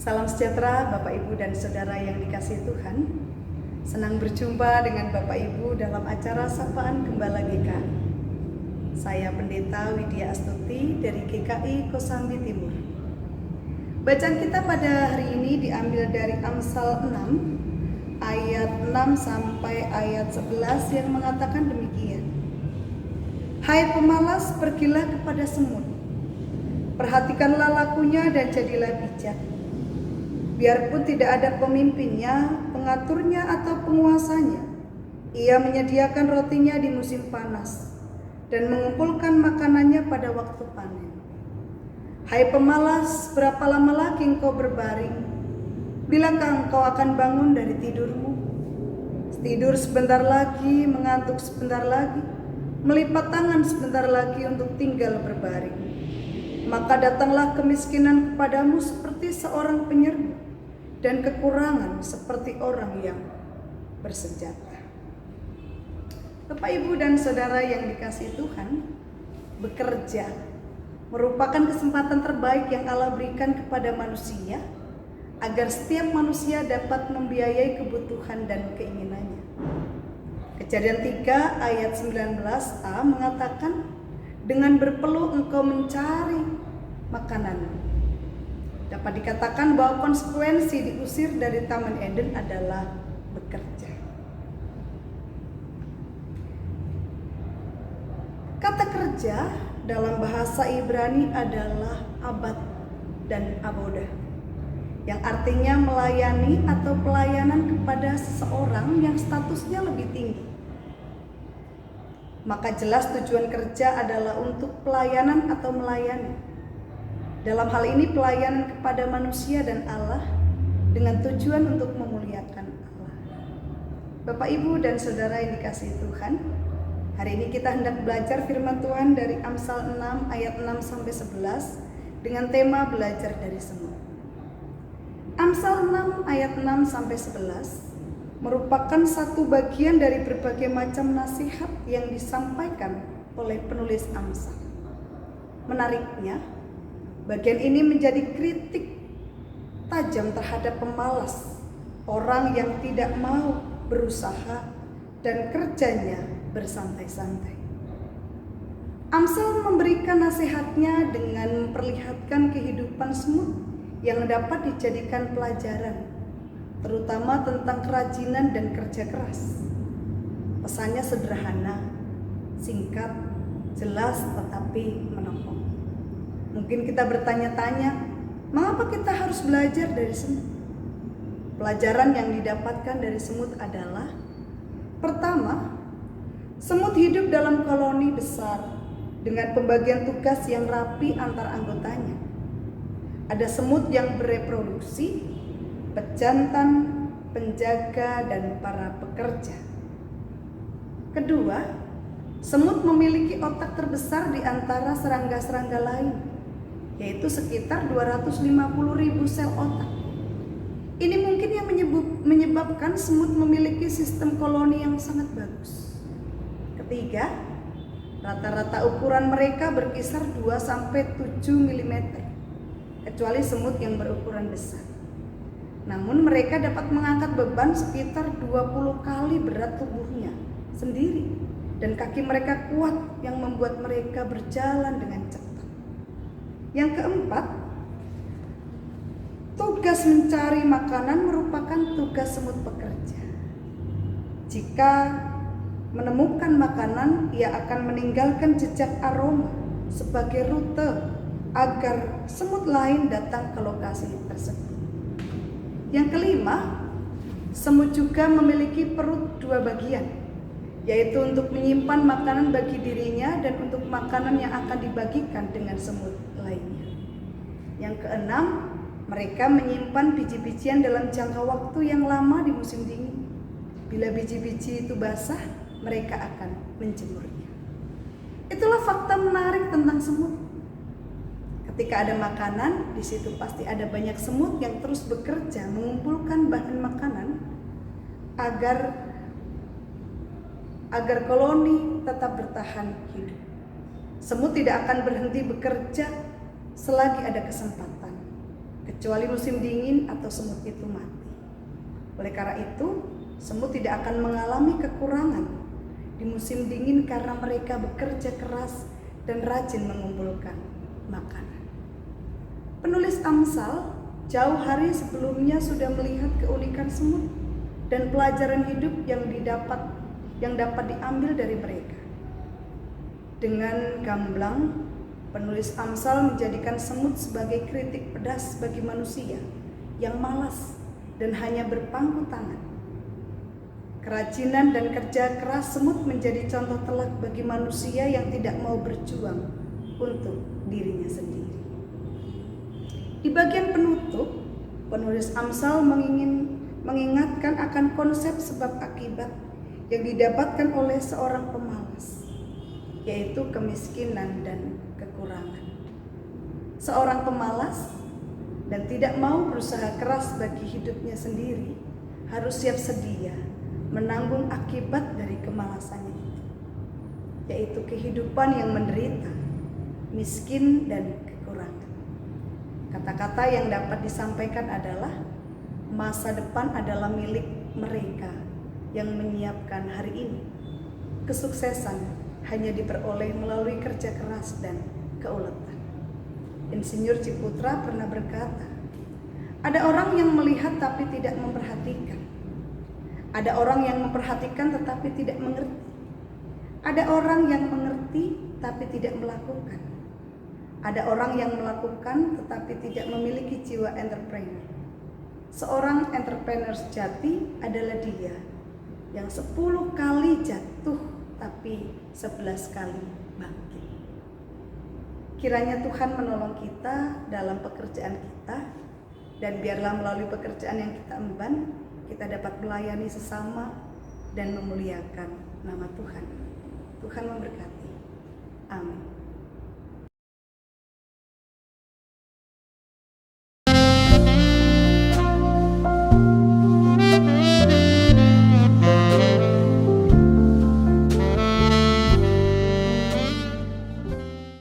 Salam sejahtera Bapak Ibu dan Saudara yang dikasihi Tuhan. Senang berjumpa dengan Bapak Ibu dalam acara Sapaan Gembala GKI. Saya Pendeta Widya Astuti dari GKI Kosambi Timur. Bacaan kita pada hari ini diambil dari Amsal 6 ayat 6 sampai ayat 11 yang mengatakan demikian. Hai pemalas, pergilah kepada semut. Perhatikanlah lakunya dan jadilah bijak. Biarpun tidak ada pemimpinnya, pengaturnya atau penguasanya, ia menyediakan rotinya di musim panas dan mengumpulkan makanannya pada waktu panen. Hai pemalas, berapa lama lagi engkau berbaring? Bilakah engkau akan bangun dari tidurmu? Tidur sebentar lagi, mengantuk sebentar lagi, melipat tangan sebentar lagi untuk tinggal berbaring. Maka datanglah kemiskinan kepadamu seperti seorang penyerbu, dan kekurangan seperti orang yang bersenjata. Bapak, Ibu, dan Saudara yang dikasihi Tuhan, bekerja merupakan kesempatan terbaik yang Allah berikan kepada manusia agar setiap manusia dapat membiayai kebutuhan dan keinginannya. Kejadian 3 ayat 19a mengatakan, dengan berpeluh engkau mencari makanan. Dapat dikatakan bahwa konsekuensi diusir dari Taman Eden adalah bekerja. Kata kerja dalam bahasa Ibrani adalah abad dan aboda, yang artinya melayani atau pelayanan kepada seseorang yang statusnya lebih tinggi. Maka jelas tujuan kerja adalah untuk pelayanan atau melayani. Dalam hal ini pelayanan kepada manusia dan Allah dengan tujuan untuk memuliakan Allah. Bapak, Ibu, dan Saudara yang dikasihi Tuhan, hari ini kita hendak belajar firman Tuhan dari Amsal 6 ayat 6 sampai 11 dengan tema belajar dari semut. Amsal 6 ayat 6 sampai 11 merupakan satu bagian dari berbagai macam nasihat yang disampaikan oleh penulis Amsal. Menariknya, bagian ini menjadi kritik tajam terhadap pemalas, orang yang tidak mau berusaha dan kerjanya bersantai-santai. Amsal memberikan nasihatnya dengan memperlihatkan kehidupan semut yang dapat dijadikan pelajaran, terutama tentang kerajinan dan kerja keras. Pesannya sederhana, singkat, jelas tetapi menokok. Mungkin kita bertanya-tanya, mengapa kita harus belajar dari semut? Pelajaran yang didapatkan dari semut adalah, pertama, semut hidup dalam koloni besar dengan pembagian tugas yang rapi antar anggotanya. Ada semut yang bereproduksi, pejantan, penjaga, dan para pekerja. Kedua, semut memiliki otak terbesar di antara serangga-serangga lain, yaitu sekitar 250.000 sel otak. Ini mungkin yang menyebabkan semut memiliki sistem koloni yang sangat bagus. Ketiga, rata-rata ukuran mereka berkisar 2-7 mm, kecuali semut yang berukuran besar. Namun mereka dapat mengangkat beban sekitar 20 kali berat tubuhnya sendiri, dan kaki mereka kuat yang membuat mereka berjalan dengan cepat. Yang keempat, tugas mencari makanan merupakan tugas semut pekerja. Jika menemukan makanan, ia akan meninggalkan jejak aroma sebagai rute agar semut lain datang ke lokasi tersebut. Yang kelima, semut juga memiliki perut dua bagian, yaitu untuk menyimpan makanan bagi dirinya dan untuk makanan yang akan dibagikan dengan semut lainnya. Yang keenam, mereka menyimpan biji-bijian dalam jangka waktu yang lama di musim dingin. Bila biji-biji itu basah, mereka akan menjemurnya. Itulah fakta menarik tentang semut. Ketika ada makanan, di situ pasti ada banyak semut yang terus bekerja mengumpulkan bahan makanan agar koloni tetap bertahan hidup. Semut tidak akan berhenti bekerja selagi ada kesempatan, kecuali musim dingin atau semut itu mati. Oleh karena itu, semut tidak akan mengalami kekurangan di musim dingin karena mereka bekerja keras dan rajin mengumpulkan makanan. Penulis Amsal jauh hari sebelumnya sudah melihat keunikan semut dan pelajaran hidup yang dapat diambil dari mereka. Dengan gamblang, penulis Amsal menjadikan semut sebagai kritik pedas bagi manusia yang malas dan hanya berpangku tangan. Kerajinan dan kerja keras semut menjadi contoh telak bagi manusia yang tidak mau berjuang untuk dirinya sendiri. Di bagian penutup, penulis Amsal mengingatkan akan konsep sebab akibat yang didapatkan oleh seorang pemalas, yaitu kemiskinan dan kekurangan. Seorang pemalas dan tidak mau berusaha keras bagi hidupnya sendiri harus siap sedia menanggung akibat dari kemalasannya itu, yaitu kehidupan yang menderita, miskin, dan kekurangan. Kata-kata yang dapat disampaikan adalah masa depan adalah milik mereka yang menyiapkan hari ini. Kesuksesan hanya diperoleh melalui kerja keras dan keuletan. Insinyur Ciputra pernah berkata, ada orang yang melihat tapi tidak memperhatikan. Ada orang yang memperhatikan tetapi tidak mengerti. Ada orang yang mengerti tapi tidak melakukan. Ada orang yang melakukan tetapi tidak memiliki jiwa entrepreneur. Seorang entrepreneur sejati adalah dia yang 10 kali jatuh tapi 11 kali bangkit. Kiranya Tuhan menolong kita dalam pekerjaan kita, dan biarlah melalui pekerjaan yang kita emban, kita dapat melayani sesama dan memuliakan nama Tuhan. Tuhan memberkati. Amin.